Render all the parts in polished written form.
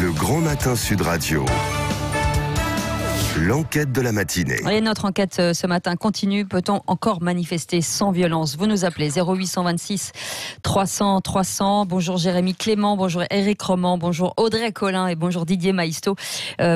Le Grand Matin Sud Radio. L'enquête de la matinée. Et notre enquête ce matin continue. Peut-on encore manifester sans violence? Vous nous appelez 0826 300 300. Bonjour Jérémy Clément, bonjour Éric Roman, bonjour Audrey Collin et bonjour Didier Maisto.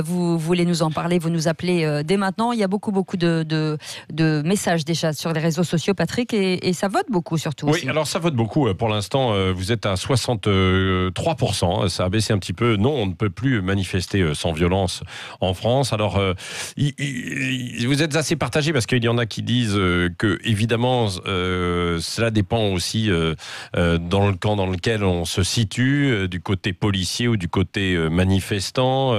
Vous voulez nous en parler, vous nous appelez dès maintenant. Il y a beaucoup de messages déjà sur les réseaux sociaux, Patrick, et ça vote beaucoup surtout. Oui, aussi. alors ça vote beaucoup. Pour l'instant, vous êtes à 63%. Ça a baissé un petit peu. Non, on ne peut plus manifester sans violence en France. Alors, vous êtes assez partagés parce qu'il y en a qui disent que, évidemment, cela dépend aussi dans le camp dans lequel on se situe, du côté policier ou du côté manifestant.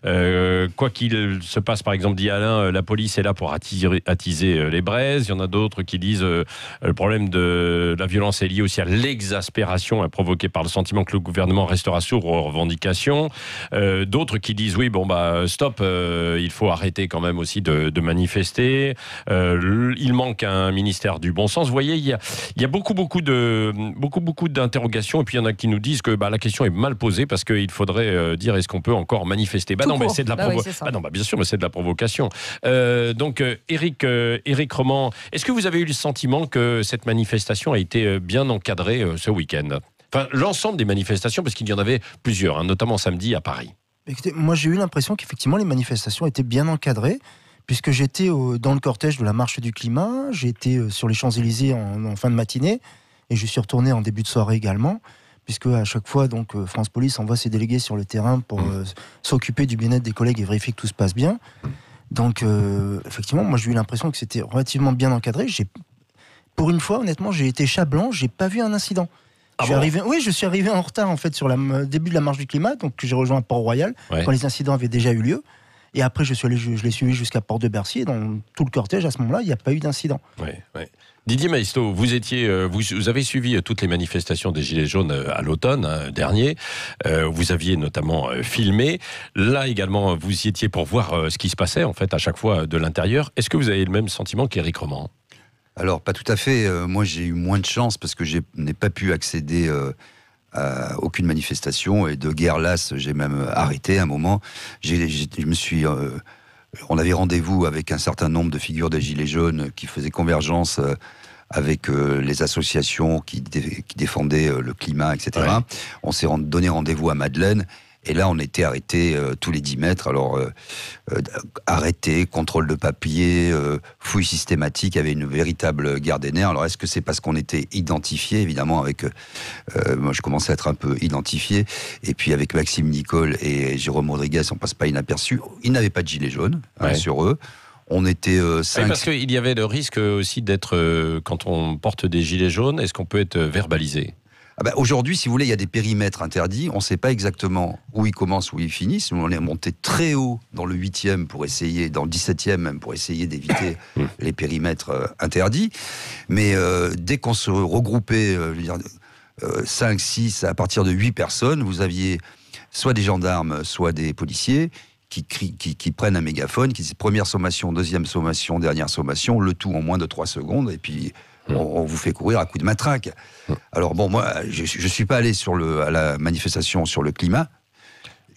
Quoi qu'il se passe, par exemple, dit Alain, la police est là pour attiser les braises. Il y en a d'autres qui disent le problème de la violence est lié aussi à l'exaspération provoquée par le sentiment que le gouvernement restera sourd aux revendications. D'autres qui disent oui, stop, il faut arrêter quand même aussi de manifester. Il manque un ministère du bon sens. Vous voyez, il y a beaucoup d'interrogations, et puis il y en a qui nous disent que la question est mal posée parce qu'il faudrait dire est-ce qu'on peut encore manifester. Non, mais c'est de la provocation. Bien sûr, mais c'est de la provocation. Donc, Éric Roman, est-ce que vous avez eu le sentiment que cette manifestation a été bien encadrée ce week-end? Enfin, l'ensemble des manifestations, parce qu'il y en avait plusieurs, notamment samedi à Paris. Écoutez, moi j'ai eu l'impression qu'effectivement les manifestations étaient bien encadrées, puisque j'étais dans le cortège de la marche du climat, j'étais sur les Champs-Élysées en fin de matinée, et je suis retourné en début de soirée également, puisque à chaque fois France Police envoie ses délégués sur le terrain pour s'occuper du bien-être des collègues et vérifier que tout se passe bien. Donc effectivement, moi j'ai eu l'impression que c'était relativement bien encadré. Pour une fois, honnêtement, j'ai été chat blanc, j'ai pas vu un incident. Je suis arrivé en retard en fait sur le début de la marche du climat, donc j'ai rejoint Port-Royal quand les incidents avaient déjà eu lieu. Et après, je l'ai suivi jusqu'à Porte de Bercy. Et dans tout le cortège, à ce moment-là, il n'y a pas eu d'incident. Didier Maisto, vous avez suivi toutes les manifestations des Gilets jaunes à l'automne dernier. Vous aviez notamment filmé. Là également, vous y étiez pour voir ce qui se passait en fait à chaque fois de l'intérieur. Est-ce que vous avez le même sentiment qu'Éric Roman ? Alors, pas tout à fait. Moi, j'ai eu moins de chance parce que je n'ai pas pu accéder à aucune manifestation. Et de guerre lasse, j'ai même arrêté un moment. On avait rendez-vous avec un certain nombre de figures des Gilets jaunes qui faisaient convergence avec les associations qui défendaient le climat, etc. Ouais. On s'est donné rendez-vous à Madeleine. Et là, on était arrêtés tous les 10 mètres. Alors, arrêtés, contrôle de papier, fouille systématique, il y avait une véritable guerre des nerfs. Alors, est-ce que c'est parce qu'on était identifiés, évidemment, avec... moi, je commençais à être un peu identifié. Et puis, avec Maxime Nicole et Jérôme Rodriguez, on passe pas inaperçu. Ils n'avaient pas de gilets jaunes sur eux. On était 5... parce qu'il y avait le risque aussi d'être... quand on porte des gilets jaunes, est-ce qu'on peut être verbalisé ? Aujourd'hui, si vous voulez, il y a des périmètres interdits. On ne sait pas exactement où ils commencent, où ils finissent. Nous, on est monté très haut dans le 8e pour essayer, dans le 17e même, pour essayer d'éviter les périmètres interdits. Mais dès qu'on se regroupait, 5, 6, à partir de 8 personnes, vous aviez soit des gendarmes, soit des policiers qui prennent un mégaphone, qui disent première sommation, deuxième sommation, dernière sommation, le tout en moins de 3 secondes, et puis... on vous fait courir à coups de matraque. Alors moi, je suis pas allé à la manifestation sur le climat.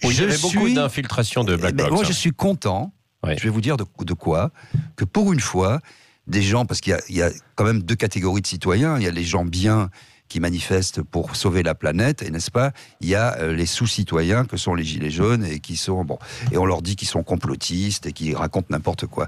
Il y avait beaucoup d'infiltration de Black Bloc. Moi, je suis content, je vais vous dire de quoi, que pour une fois, des gens, parce qu'il y a quand même 2 catégories de citoyens, il y a les gens bien qui manifestent pour sauver la planète, et n'est-ce pas, il y a les sous-citoyens que sont les gilets jaunes et qui sont et on leur dit qu'ils sont complotistes et qu'ils racontent n'importe quoi.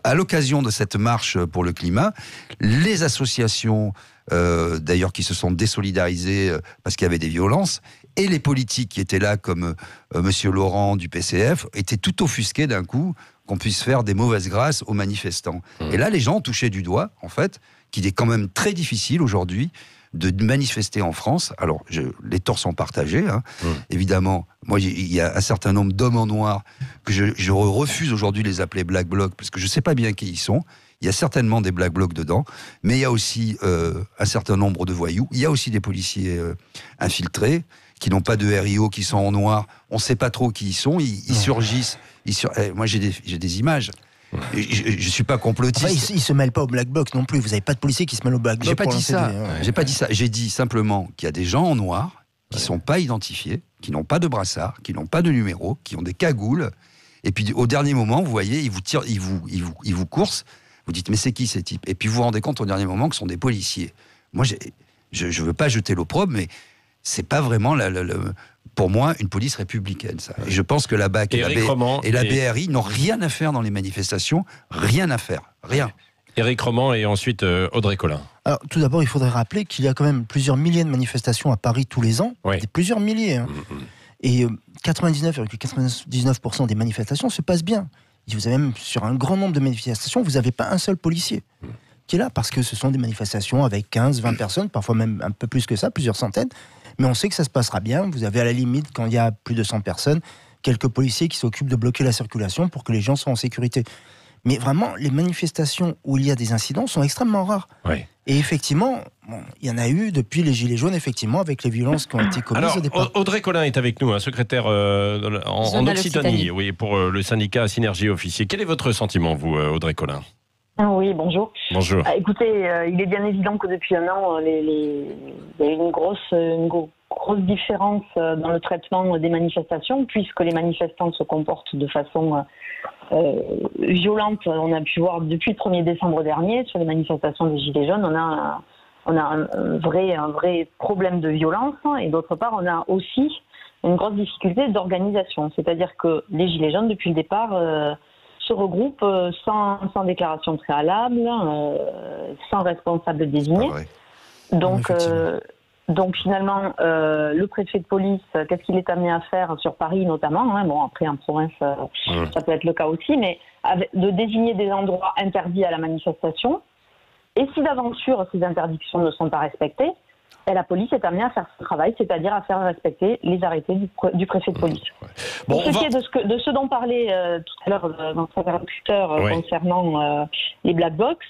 À l'occasion de cette marche pour le climat, les associations d'ailleurs qui se sont désolidarisées parce qu'il y avait des violences, et les politiques qui étaient là comme Monsieur Laurent du PCF étaient tout offusqués d'un coup qu'on puisse faire des mauvaises grâces aux manifestants. Et là, les gens ont touché du doigt, en fait, qu'il est quand même très difficile aujourd'hui de manifester en France. Alors, les torts sont partagés, évidemment. Moi, il y a un certain nombre d'hommes en noir que je refuse aujourd'hui de les appeler Black Bloc, parce que je ne sais pas bien qui ils sont. Il y a certainement des Black Blocs dedans, mais il y a aussi un certain nombre de voyous. Il y a aussi des policiers infiltrés qui n'ont pas de RIO, qui sont en noir. On ne sait pas trop qui ils sont. Ils surgissent. Moi, j'ai des images. Je suis pas complotiste. Enfin, ils se mêlent pas au Black Bloc non plus. Vous avez pas de policiers qui se mêlent au Black Bloc. J'ai pas dit ça. J'ai pas dit ça. J'ai dit simplement qu'il y a des gens en noir qui ne sont pas identifiés, qui n'ont pas de brassard, qui n'ont pas de numéro, qui ont des cagoules. Et puis au dernier moment, vous voyez, ils vous tirent, ils vous coursent. Vous dites, mais c'est qui ces types? Et puis vous vous rendez compte au dernier moment que ce sont des policiers. Moi, je ne veux pas jeter l'opprobre, mais c'est pas vraiment pour moi une police républicaine, ça. Et je pense que la BAC et la BRI n'ont rien à faire dans les manifestations, rien à faire, rien. Éric Roman et ensuite Audrey Collin. Alors, tout d'abord, il faudrait rappeler qu'il y a quand même plusieurs milliers de manifestations à Paris tous les ans. Oui. Plusieurs milliers. Hein. Et 99,99% des manifestations se passent bien. Et vous avez même, sur un grand nombre de manifestations, vous n'avez pas un seul policier qui est là, parce que ce sont des manifestations avec 15, 20 personnes, parfois même un peu plus que ça, plusieurs centaines. Mais on sait que ça se passera bien. Vous avez à la limite, quand il y a plus de 100 personnes, quelques policiers qui s'occupent de bloquer la circulation pour que les gens soient en sécurité. Mais vraiment, les manifestations où il y a des incidents sont extrêmement rares. Oui. Et effectivement, il y en a eu depuis les Gilets jaunes, effectivement, avec les violences qui ont été commises au départ. Audrey Collin est avec nous, secrétaire en Occitanie, oui, pour le syndicat Synergie Officier. Quel est votre sentiment, vous, Audrey Collin? Oui, bonjour. Bonjour. Écoutez, il est bien évident que depuis un an, il y a une grosse différence dans le traitement des manifestations, puisque les manifestants se comportent de façon violente. On a pu voir depuis le 1er décembre dernier, sur les manifestations des Gilets jaunes, on a un vrai problème de violence, et d'autre part, on a aussi une grosse difficulté d'organisation. C'est-à-dire que les Gilets jaunes, depuis le départ, se regroupent sans déclaration préalable, sans responsable désigné. Donc finalement, le préfet de police, qu'est-ce qu'il est amené à faire sur Paris notamment, hein, bon après en province ça peut être le cas aussi, mais de désigner des endroits interdits à la manifestation, et si d'aventure ces interdictions ne sont pas respectées, et la police est amenée à faire son travail, c'est-à-dire à faire respecter les arrêtés du préfet de police. Bon, pour ce qui est de ce dont parlait tout à l'heure notre interlocuteur concernant les black box,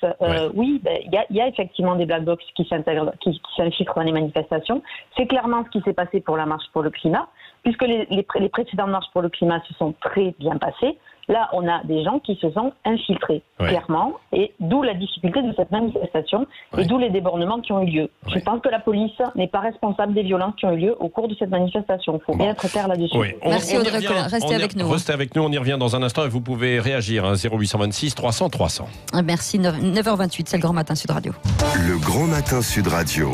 oui, il y a effectivement des black box qui s'infiltrent dans les manifestations. C'est clairement ce qui s'est passé pour la marche pour le climat, puisque les précédentes marches pour le climat se sont très bien passées. Là, on a des gens qui se sont infiltrés, clairement, et d'où la difficulté de cette manifestation, et d'où les débordements qui ont eu lieu. Je pense que la police n'est pas responsable des violences qui ont eu lieu au cours de cette manifestation. Il faut bien être clair là-dessus. Merci Audrey Collin, restez avec nous. Restez avec nous, on y revient dans un instant, et vous pouvez réagir, 0826 300 300. Merci, 9h28, c'est le Grand Matin Sud Radio. Le Grand Matin Sud Radio.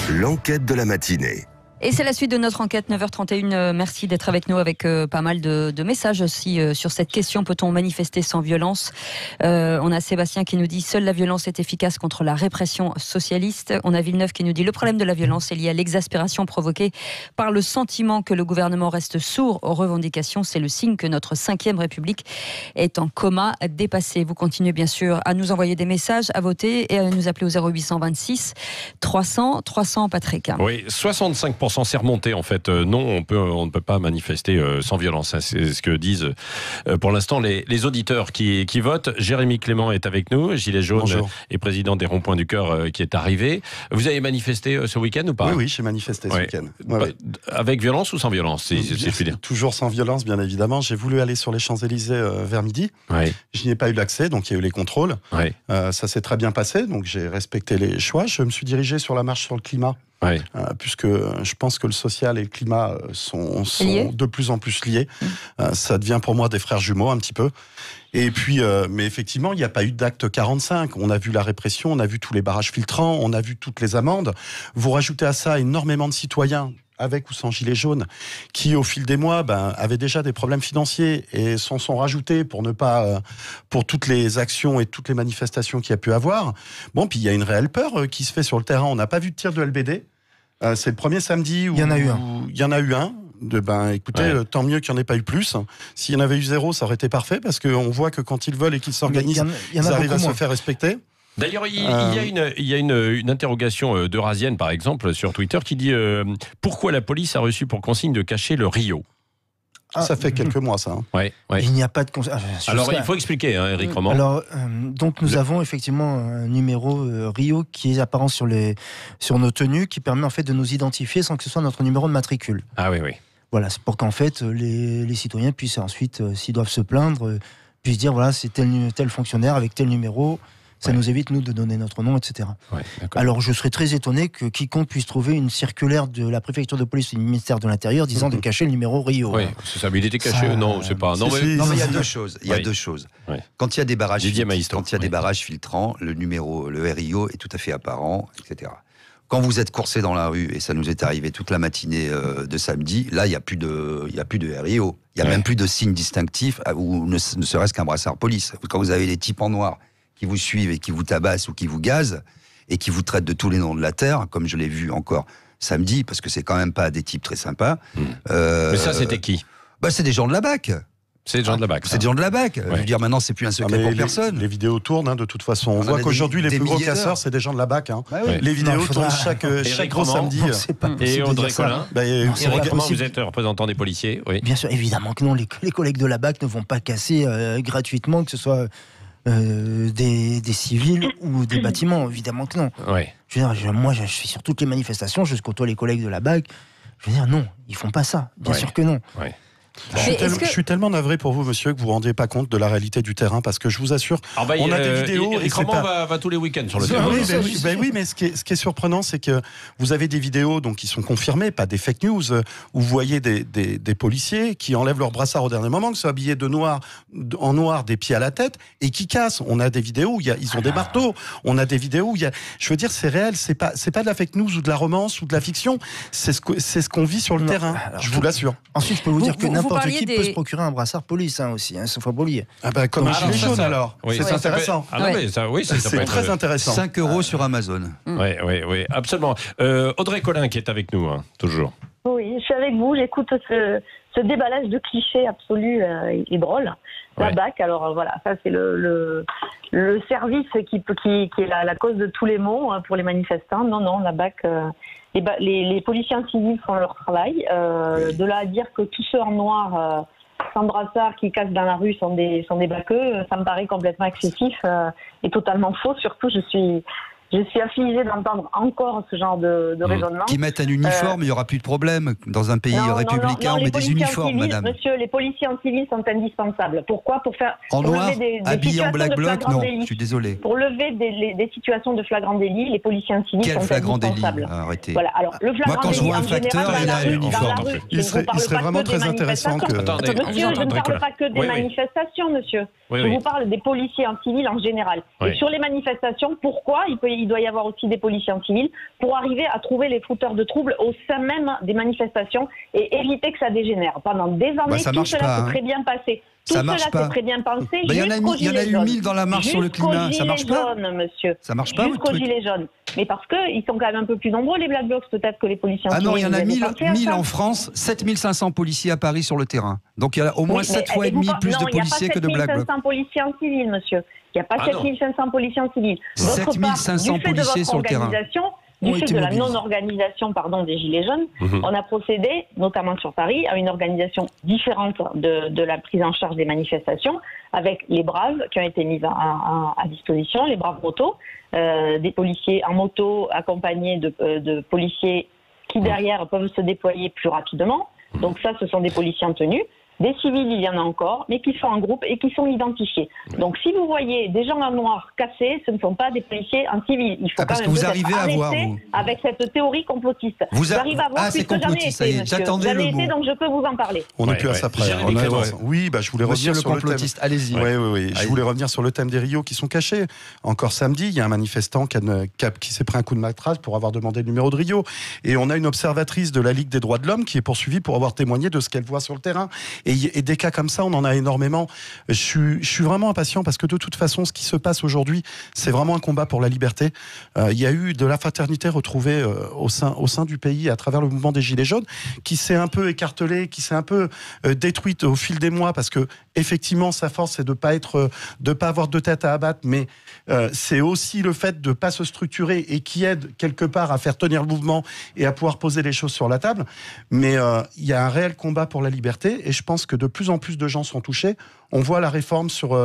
L'enquête de la matinée. Et c'est la suite de notre enquête, 9h31. Merci d'être avec nous, avec pas mal de messages aussi sur cette question. Peut-on manifester sans violence? On a Sébastien qui nous dit « Seule la violence est efficace contre la répression socialiste ». On a Villeneuve qui nous dit « Le problème de la violence est lié à l'exaspération provoquée par le sentiment que le gouvernement reste sourd aux revendications. C'est le signe que notre 5e République est en coma dépassé ». Vous continuez bien sûr à nous envoyer des messages, à voter et à nous appeler au 0826 300 300, Patrick. Oui, 65%. C'est remonté en fait. Non, on ne peut pas manifester sans violence. C'est ce que disent pour l'instant les auditeurs qui votent. Jérémy Clément est avec nous, Gilet jaune. Bonjour. Et président des Ronds-Points du Cœur qui est arrivé. Vous avez manifesté ce week-end ou pas? Oui, j'ai manifesté ce week-end. Avec violence ou sans violence, si je puis dire? Toujours sans violence, bien évidemment. J'ai voulu aller sur les Champs-Élysées vers midi. Je n'y ai pas eu l'accès, donc il y a eu les contrôles. Ça s'est très bien passé, donc j'ai respecté les choix. Je me suis dirigé sur la marche sur le climat. Puisque je pense que le social et le climat sont de plus en plus liés. Ça devient pour moi des frères jumeaux un petit peu. Et puis, mais effectivement, il n'y a pas eu d'acte 45. On a vu la répression, on a vu tous les barrages filtrants, on a vu toutes les amendes. Vous rajoutez à ça énormément de citoyens, avec ou sans gilet jaune, qui au fil des mois avaient déjà des problèmes financiers et s'en sont rajoutés pour toutes les actions et toutes les manifestations qu'il y a pu avoir. Bon, puis il y a une réelle peur qui se fait sur le terrain. On n'a pas vu de tir de LBD. C'est le premier samedi où il y en a eu un. Il y en a eu un. Écoutez, tant mieux qu'il n'y en ait pas eu plus. S'il y en avait eu 0, ça aurait été parfait, parce qu'on voit que quand ils veulent et qu'ils s'organisent, ils arrivent à se faire respecter. D'ailleurs, il y a une interrogation d'Eurasienne, par exemple, sur Twitter, qui dit pourquoi la police a reçu pour consigne de cacher le Rio? Ça fait quelques mois, ça. Il n'y a pas de Alors, il faut expliquer, Éric Roman. Alors, donc, nous avons effectivement un numéro Rio qui est apparent sur nos tenues, qui permet en fait de nous identifier sans que ce soit notre numéro de matricule. Ah oui. Voilà, c'est pour qu'en fait les citoyens puissent ensuite, s'ils doivent se plaindre, puissent dire voilà, c'est tel fonctionnaire avec tel numéro Ça nous évite, nous, de donner notre nom, etc. Ouais, alors, je serais très étonné que quiconque puisse trouver une circulaire de la préfecture de police ou du ministère de l'Intérieur disant de cacher le numéro Rio. Oui, c'est ça, mais il était caché. Non, c'est pas. Non, mais il y a deux choses. Il y a deux choses. Quand il y a des barrages, des barrages filtrants, le numéro, le RIO est tout à fait apparent, etc. Quand vous êtes coursé dans la rue, et ça nous est arrivé toute la matinée de samedi, là, il n'y a plus de RIO. Il n'y a même plus de signe distinctif, ou ne serait-ce qu'un brassard police. Quand vous avez les types en noir qui vous suivent et qui vous tabassent ou qui vous gazent, et qui vous traitent de tous les noms de la terre, comme je l'ai vu encore samedi, parce que c'est quand même pas des types très sympas. Mais ça, c'était qui ? C'est des gens de la BAC. C'est des gens de la BAC. C'est des gens de la BAC. Je veux dire, maintenant, c'est plus un secret pour personne. Les vidéos tournent, de toute façon. On voit qu'aujourd'hui, les plus gros casseurs, c'est des gens de la BAC. Les vidéos tournent chaque gros samedi. Et Audrey Collin, comment vous êtes représentant des policiers. Oui. Bien sûr, évidemment que non. Les collègues de la BAC ne vont pas casser gratuitement, que ce soit des civils ou des bâtiments. Évidemment que non. Je veux dire, moi, je suis sur toutes les manifestations, je côtoie les collègues de la BAC. Je veux dire, non, ils font pas ça. Bien sûr que non. Je suis tellement navré pour vous, monsieur, que vous ne vous rendiez pas compte de la réalité du terrain, parce que je vous assure, on a des vidéos. Eric Roman va tous les week-ends sur le terrain. Oui, mais ce qui est surprenant, c'est que vous avez des vidéos qui sont confirmées, pas des fake news, où vous voyez des policiers qui enlèvent leur brassard au dernier moment, qui sont habillés en noir des pieds à la tête, et qui cassent. On a des vidéos où ils ont des marteaux. On a des vidéos où je veux dire, c'est réel, c'est pas de la fake news ou de la romance ou de la fiction, c'est ce qu'on vit sur le terrain, je vous l'assure. Ensuite, je peux vous dire que n'importe qui peut se procurer un brassard police aussi, sauf à Beaulieu. Comme un gilet jaune alors. C'est intéressant. C'est très intéressant. 5 € sur Amazon. Oui, absolument. Audrey Collin qui est avec nous, toujours. Oui, je suis avec vous, j'écoute ce déballage de clichés absolu et drôle. La BAC, alors voilà, ça c'est le service qui est la cause de tous les maux pour les manifestants. Non, la BAC... Les policiers civils font leur travail. De là à dire que tous ceux en noir, sans brassard, qui cassent dans la rue sont des baqueux, ça me paraît complètement excessif et totalement faux. Surtout, je suis affligée d'entendre encore ce genre de raisonnement. Qui mettent un uniforme, il n'y aura plus de problème. Dans un pays républicain, on met des uniformes, madame. Monsieur, les policiers en civil sont indispensables. Pourquoi ? Pour faire en noir, habillés en black bloc, non, délit. je suis désolé. Pour lever des situations de flagrant délit, les policiers en civil sont indispensables. Arrêtez. Voilà. Alors, le flagrant moi, quand je vois un délit, facteur, il a l'uniforme. Il serait vraiment très intéressant que... Monsieur, je ne parle pas que des manifestations, monsieur. Je vous parle des policiers en civil en général. Et sur les manifestations, pourquoi il doit y avoir aussi des policiers en civil pour arriver à trouver les fouteurs de troubles au sein même des manifestations et éviter que ça dégénère. Pendant des années, tout cela s'est très bien passé. Tout cela s'est très bien pensé. Il y en a eu 1000 dans la marche sur le climat. Ça marche pas, monsieur. Ça marche pas, jusqu'aux gilets jaunes. Mais parce qu'ils sont quand même un peu plus nombreux, les Black Blocs, peut-être que les policiers en civil. Ah non, il y en a 1000 en France, 7500 policiers à Paris sur le terrain. Donc il y a au moins 7 fois et demi plus de policiers que de Black Blocs. Il n'y a pas 7500 policiers en civil, monsieur. Il n'y a pas 7500 policiers en civil. 7500 policiers sur le terrain. Du fait de la non-organisation des Gilets jaunes, on a procédé, notamment sur Paris, à une organisation différente de la prise en charge des manifestations, avec les braves qui ont été mis à disposition, les braves motos, des policiers en moto accompagnés de policiers qui derrière peuvent se déployer plus rapidement. Donc ça, ce sont des policiers en tenue. Des civils, il y en a encore, mais qui sont en groupe et qui sont identifiés. Donc, si vous voyez des gens en noir cassés, ce ne sont pas des policiers en civil. Il faut parce que vous arrivez à voir, vous. Avec cette théorie complotiste. J'arrive à voir puisque j'en ai été, monsieur. J'en ai été, donc je peux vous en parler. On n'est plus à ça près. Oui, je voulais revenir sur le thème. Allez-y. Oui. Je voulais revenir sur le thème des Rio qui sont cachés. Encore samedi, il y a un manifestant qui s'est pris un coup de matraque pour avoir demandé le numéro de Rio. Et on a une observatrice de la Ligue des droits de l'homme qui est poursuivie pour avoir témoigné de ce qu'elle voit sur le terrain. Et des cas comme ça, on en a énormément. Je suis vraiment impatient parce que de toute façon, ce qui se passe aujourd'hui, c'est vraiment un combat pour la liberté. Il y a eu de la fraternité retrouvée au sein du pays à travers le mouvement des Gilets jaunes, qui s'est un peu écartelé, qui s'est un peu détruite au fil des mois, parce que effectivement, sa force, c'est de pas avoir deux têtes à abattre, mais c'est aussi le fait de pas se structurer et qui aide quelque part à faire tenir le mouvement et à pouvoir poser les choses sur la table. Mais il y a un réel combat pour la liberté, et je pense que de plus en plus de gens sont touchés. On voit la réforme sur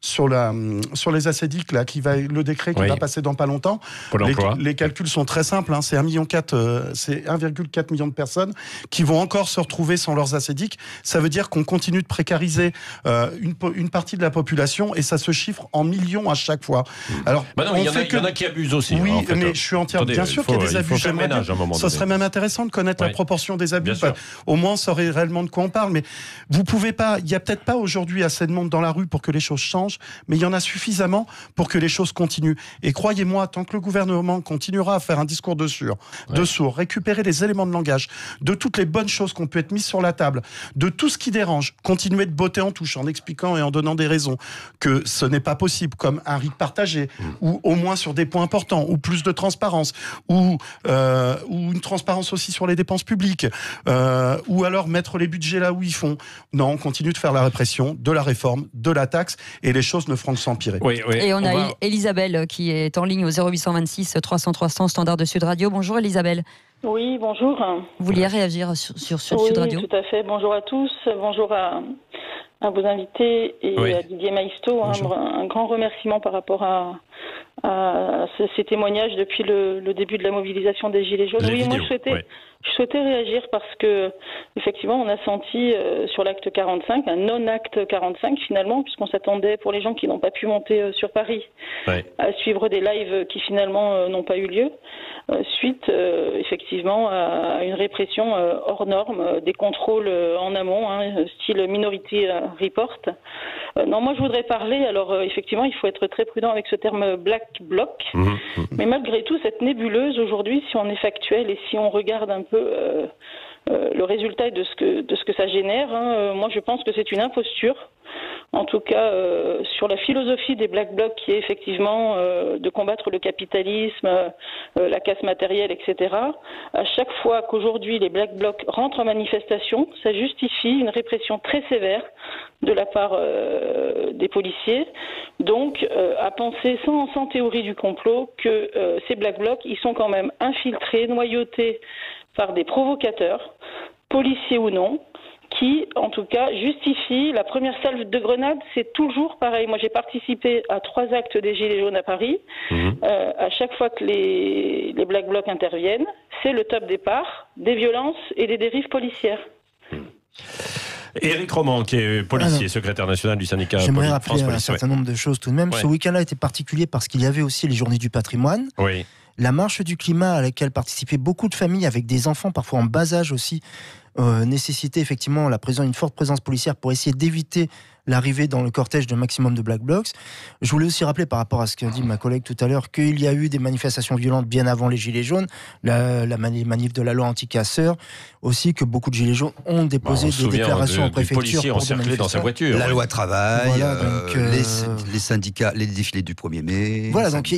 sur les assédiques, là, le décret qui va passer dans pas longtemps. Les calculs sont très simples. C'est 1,4 million de personnes qui vont encore se retrouver sans leurs assédiques. Ça veut dire qu'on continue de précariser une partie de la population et ça se chiffre en millions à chaque fois. Alors, il y en a qui abusent aussi. Oui, mais je suis entièrement. Bien sûr qu'il y a des abus. Ça serait même intéressant de connaître la proportion des abus. Au moins, on saurait réellement de quoi on parle. Mais vous pouvez pas. Il y a peut-être pas aujourd'hui assez de monde dans la rue pour que les choses changent, mais il y en a suffisamment pour que les choses continuent. Et croyez-moi, tant que le gouvernement continuera à faire un discours de sourd, récupérer les éléments de langage, de toutes les bonnes choses qu'on peut être mises sur la table, de tout ce qui dérange, continuer de botter en touche, en expliquant et en donnant des raisons que ce n'est pas possible, comme un rite partagé, ou au moins sur des points importants, ou plus de transparence, ou une transparence aussi sur les dépenses publiques, ou alors mettre les budgets là où ils font. Non, on continue de faire la répression, de la réforme, de la taxe, et les choses ne feront que s'empirer. Et on a Elisabeth qui est en ligne au 0826 300 300 standard de Sud Radio. Bonjour Elisabeth. Oui, bonjour. Vous vouliez réagir sur Sud Radio? Oui, tout à fait. Bonjour à tous. Bonjour à vos invités et à Didier Maisto. Un grand remerciement par rapport à ces témoignages depuis le début de la mobilisation des Gilets jaunes. Moi je souhaitais réagir parce que effectivement on a senti sur l'acte 45 un non-acte 45 finalement, puisqu'on s'attendait, pour les gens qui n'ont pas pu monter sur Paris, à suivre des lives qui finalement n'ont pas eu lieu, suite effectivement à une répression hors norme, des contrôles en amont, style Minority Report. Non, moi je voudrais parler, alors effectivement il faut être très prudent avec ce terme Black Bloc, mais malgré tout cette nébuleuse aujourd'hui, si on est factuel et si on regarde un peu le résultat de ce que ça génère, moi je pense que c'est une imposture. En tout cas, sur la philosophie des Black Blocs, qui est effectivement de combattre le capitalisme, la casse matérielle, etc. À chaque fois qu'aujourd'hui les Black Blocs rentrent en manifestation, ça justifie une répression très sévère de la part des policiers. Donc, à penser sans théorie du complot que ces Black Blocs, ils sont quand même infiltrés, noyautés par des provocateurs, policiers ou non, qui, en tout cas, justifie la première salve de grenade. C'est toujours pareil. Moi, j'ai participé à 3 actes des Gilets jaunes à Paris. À chaque fois que les Black Blocs interviennent, c'est le top départ des violences et des dérives policières. Éric Roman, qui est policier, secrétaire national du syndicat France Police. J'aimerais rappeler un certain nombre de choses tout de même. Ce week-end-là était particulier parce qu'il y avait aussi les Journées du patrimoine. La marche du climat à laquelle participaient beaucoup de familles avec des enfants, parfois en bas âge aussi, nécessitait effectivement une forte présence policière pour essayer d'éviter l'arrivée dans le cortège d'un maximum de Black Blocs. Je voulais aussi rappeler par rapport à ce qu'a dit ma collègue tout à l'heure qu'il y a eu des manifestations violentes bien avant les Gilets jaunes, la manif de la loi anti-casseurs, aussi que beaucoup de Gilets jaunes ont déposé des déclarations en préfecture pour encerclé dans sa voiture. La loi travail, les syndicats, les défilés du 1er mai. Voilà, donc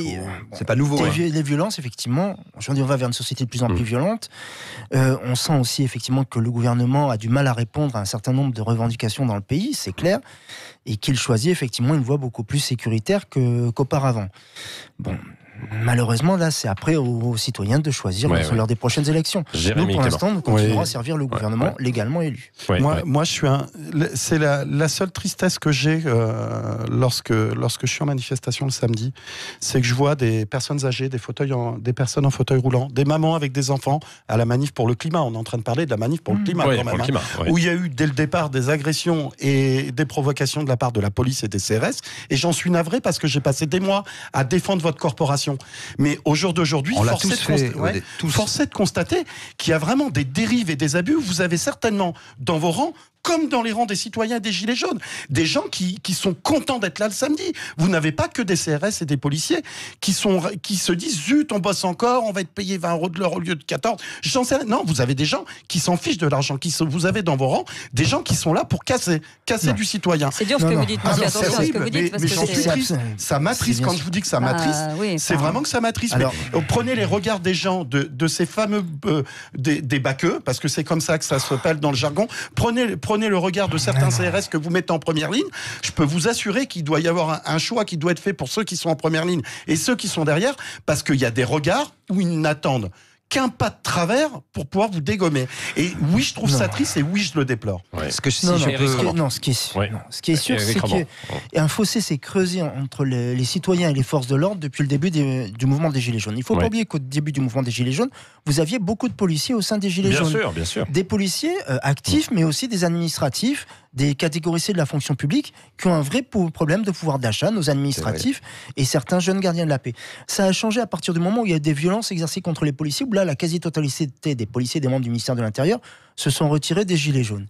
c'est pas nouveau. Les violences, effectivement, aujourd'hui on va vers une société de plus en plus violente. On sent aussi effectivement que le gouvernement a du mal à répondre à un certain nombre de revendications dans le pays, c'est clair, et qu'il choisit effectivement une voie beaucoup plus sécuritaire qu'auparavant. Bon, malheureusement, là, c'est après aux citoyens de choisir lors des prochaines élections. Nous, pour l'instant, nous continuerons à servir le gouvernement légalement élu. Moi, c'est la seule tristesse que j'ai lorsque je suis en manifestation le samedi, c'est que je vois des personnes âgées, des personnes en fauteuil roulant, des mamans avec des enfants à la manif pour le climat. On est en train de parler de la manif pour le climat, quand même, où il y a eu dès le départ des agressions et des provocations de la part de la police et des CRS. Et j'en suis navré parce que j'ai passé des mois à défendre votre corporation. Mais au jour d'aujourd'hui, force est de constater qu'il y a vraiment des dérives et des abus. Vous avez certainement dans vos rangs, comme dans les rangs des citoyens des Gilets jaunes, des gens qui sont contents d'être là le samedi. Vous n'avez pas que des CRS et des policiers qui se disent « Zut, on bosse encore, on va être payé 20 € de l'heure au lieu de 14 ». J'en sais rien. Non, vous avez des gens qui s'en fichent de l'argent. Vous avez dans vos rangs des gens qui sont là pour casser du citoyen. C'est dur ce que vous dites, monsieur. Attention à ce que vous dites. Mais j'en suis triste. Ça m'attriste. Quand je vous dis que ça m'attriste, c'est vraiment que ça m'attriste. Prenez les regards des gens, de ces fameux des baqueux, parce que c'est comme ça que ça s'appelle dans le jargon. Prenez le regard de certains CRS que vous mettez en première ligne, je peux vous assurer qu'il doit y avoir un choix qui doit être fait pour ceux qui sont en première ligne et ceux qui sont derrière, parce qu'il y a des regards où ils n'attendent qu'un pas de travers pour pouvoir vous dégommer. Et oui, je trouve ça triste et oui, je le déplore. Ce qui est sûr, c'est qu'un fossé s'est creusé entre les citoyens et les forces de l'ordre depuis le début du mouvement des Gilets jaunes. Il ne faut pas oublier qu'au début du mouvement des Gilets jaunes, vous aviez beaucoup de policiers au sein des Gilets jaunes. Bien sûr. Des policiers actifs, mais aussi des administratifs, des catégories C de la fonction publique qui ont un vrai problème de pouvoir d'achat, nos administratifs et certains jeunes gardiens de la paix. Ça a changé à partir du moment où il y a des violences exercées contre les policiers, où là, la quasi-totalité des policiers et des membres du ministère de l'Intérieur se sont retirés des Gilets jaunes.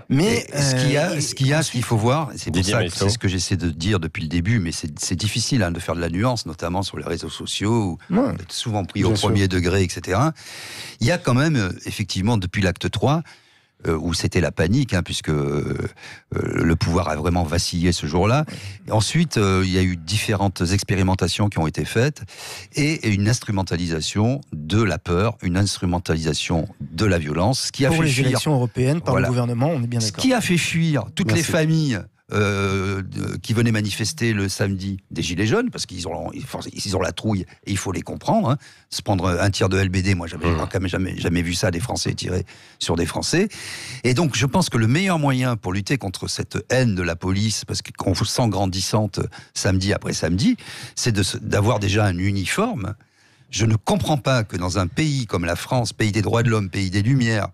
Mais ce qu'il faut voir, c'est pour ça que c'est ce que j'essaie de dire depuis le début, mais c'est difficile de faire de la nuance, notamment sur les réseaux sociaux, où on est souvent pris au premier degré, etc. Il y a quand même, effectivement, depuis l'acte 3, où c'était la panique, puisque le pouvoir a vraiment vacillé ce jour-là. Et ensuite, il y a eu différentes expérimentations qui ont été faites, et une instrumentalisation de la peur, une instrumentalisation de la violence, ce qui a fait fuir... Pour les élections européennes, par le gouvernement, on est bien d'accord. Ce qui a fait fuir toutes les familles qui venaient manifester le samedi des Gilets jaunes, parce qu'ils ont la trouille, et il faut les comprendre. Se prendre un tir de LBD, moi j'avais quand même jamais vu ça, des Français tirer sur des Français. Et donc je pense que le meilleur moyen pour lutter contre cette haine de la police, parce qu'on vous sent grandissante samedi après samedi, c'est d'avoir déjà un uniforme. Je ne comprends pas que dans un pays comme la France, pays des droits de l'homme, pays des Lumières,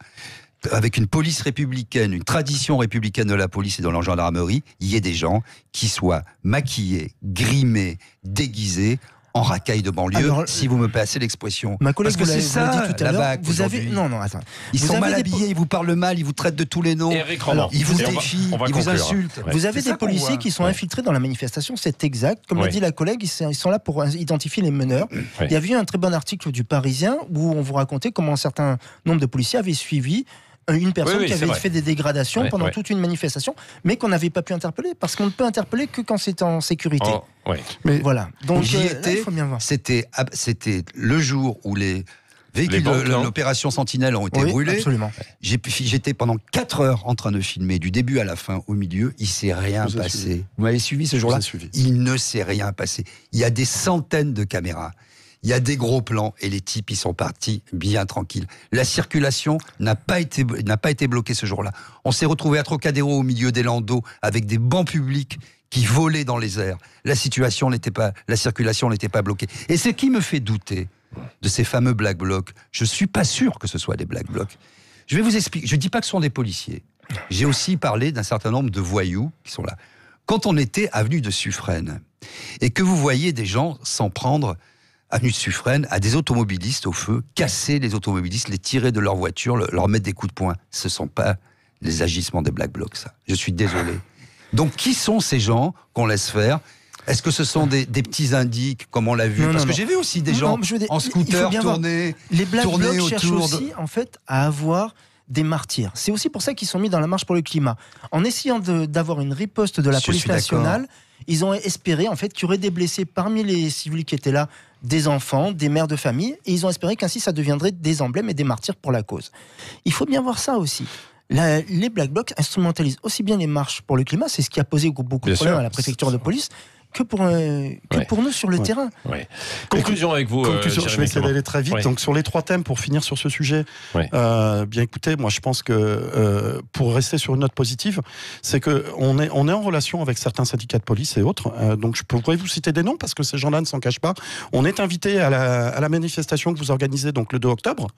avec une police républicaine, une tradition républicaine de la police et de la gendarmerie, il y ait des gens qui soient maquillés, grimés, déguisés, en racaille de banlieue, alors, si vous me passez l'expression. Ma collègue, parce que c'est ça, dit tout à l'heure. Vous avez... Non, attends. Ils sont mal habillés, ils vous parlent mal, ils vous traitent de tous les noms. Alors, ils vous défient, ils vous insultent. Vous avez des policiers qui sont infiltrés dans la manifestation, c'est exact. Comme l'a dit la collègue, ils sont là pour identifier les meneurs. Il y avait eu un très bon article du Parisien où on vous racontait comment un certain nombre de policiers avaient suivi une personne qui avait fait des dégradations pendant toute une manifestation, mais qu'on n'avait pas pu interpeller, parce qu'on ne peut interpeller que quand c'est en sécurité. Mais voilà. Donc j'y étais, il faut bien voir. C'était le jour où les véhicules de l'opération Sentinelle ont été brûlés. Absolument. J'étais pendant 4 heures en train de filmer, du début à la fin, au milieu. Il ne s'est rien passé. Vous m'avez suivi ce jour-là ? Il ne s'est rien passé. Il y a des centaines de caméras. Il y a des gros plans et les types, ils sont partis bien tranquilles. La circulation n'a pas été bloquée ce jour-là. On s'est retrouvé à Trocadéro au milieu des landaux avec des bancs publics qui volaient dans les airs. La circulation n'était pas bloquée. Et ce qui me fait douter de ces fameux Black Blocs, je suis pas sûr que ce soit des Black Blocs. Je vais vous expliquer. Je dis pas que ce sont des policiers. J'ai aussi parlé d'un certain nombre de voyous qui sont là. Quand on était avenue de Suffren et que vous voyez des gens s'en prendre avenue de Suffren, à des automobilistes au feu, casser les automobilistes, les tirer de leur voiture, leur mettre des coups de poing. Ce ne sont pas les agissements des Black Blocs, ça. Je suis désolé. Donc, qui sont ces gens qu'on laisse faire ? Est-ce que ce sont des petits indiques, comme on l'a vu ? Parce que j'ai vu aussi des gens en scooter tourner. Les Black Blocs cherchent aussi, en fait, à avoir des martyrs. C'est aussi pour ça qu'ils sont mis dans la marche pour le climat. En essayant d'avoir une riposte de la police nationale, ils ont espéré en fait qu'il y aurait des blessés parmi les civils qui étaient là, des enfants, des mères de famille, et ils ont espéré qu'ainsi ça deviendrait des emblèmes et des martyrs pour la cause. Il faut bien voir ça aussi. Les Black Blocs instrumentalisent aussi bien les marches pour le climat, c'est ce qui a posé beaucoup de problèmes à la préfecture de police, que pour nous sur le terrain. Conclusion avec vous. Je vais essayer d'aller très vite. Donc sur les 3 thèmes, pour finir sur ce sujet, bien écoutez, moi je pense que pour rester sur une note positive, c'est qu'on est en relation avec certains syndicats de police et autres. Donc je pourrais vous citer des noms parce que ces gens-là ne s'en cachent pas. On est invité à la manifestation que vous organisez donc le 2 octobre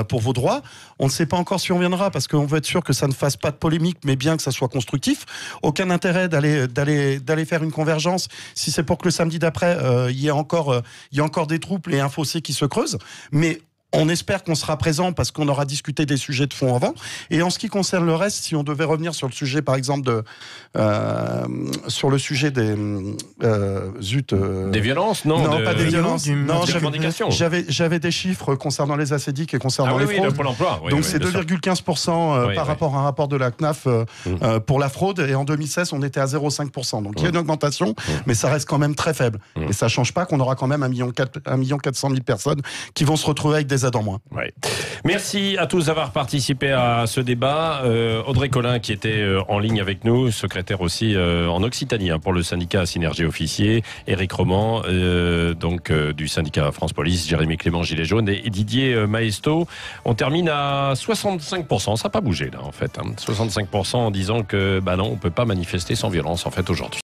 pour vos droits. On ne sait pas encore si on viendra parce qu'on veut être sûr que ça ne fasse pas de polémique, mais bien que ça soit constructif. Aucun intérêt d'aller faire une convergence si c'est pour que le samedi d'après il y a encore des troupes et un fossé qui se creuse, mais on espère qu'on sera présent parce qu'on aura discuté des sujets de fond avant. Et en ce qui concerne le reste, si on devait revenir sur le sujet, par exemple, sur le sujet des des violences, non, pas des violences. Non, j'avais des chiffres concernant les assédiques et concernant les fraudes. Le Pôle emploi. Donc c'est 2,15% par rapport à un rapport de la CNAF pour la fraude. Et en 2016, on était à 0,5%. Donc il y a une augmentation, mais ça reste quand même très faible. Et ça change pas qu'on aura quand même 1,4 million personnes qui vont se retrouver avec des aides en moins. Ouais. Merci à tous d'avoir participé à ce débat. Audrey Collin qui était en ligne avec nous, secrétaire aussi en Occitanie pour le syndicat Synergie Officier, Éric Roman du syndicat France Police, Jérémy Clément Gilets jaunes et Didier Maesto. On termine à 65%, ça n'a pas bougé là en fait, 65% en disant que non, on peut pas manifester sans violence en fait aujourd'hui.